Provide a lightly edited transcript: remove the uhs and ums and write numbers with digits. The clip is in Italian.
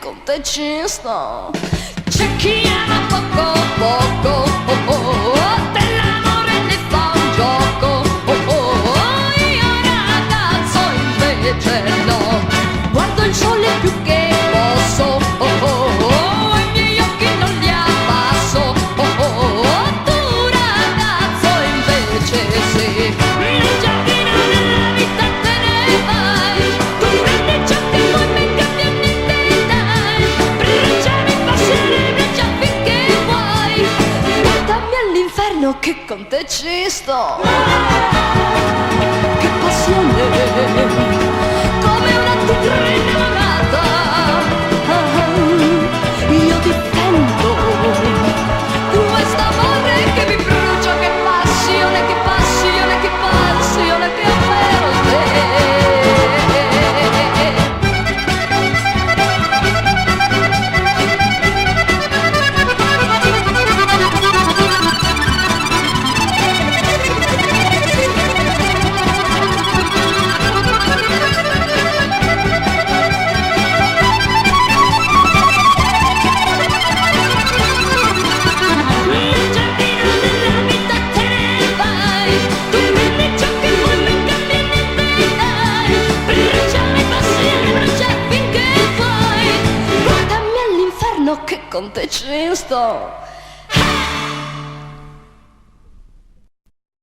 con te ci sto. C'è chi ama poco poco, oh, oh, oh, dell'amore ne fa un gioco, oh, oh, oh, io ragazzo invece no, guardo il sole più che posso, oh, oh, oh, i miei occhi non li abbasso, oh, oh, oh, tu ragazzo invece sì, nel giardino della vita te ne vai, tu prendi ciò che vuoi, non cambia niente dai, bruciami, passare, viaggia finché vuoi, portami all'inferno che con te ci sto, che passione, come una tigre innamorata, io difendo questo amore che mi brucia, che passione, che passione, che passione che ho per te. Che con te ci sto.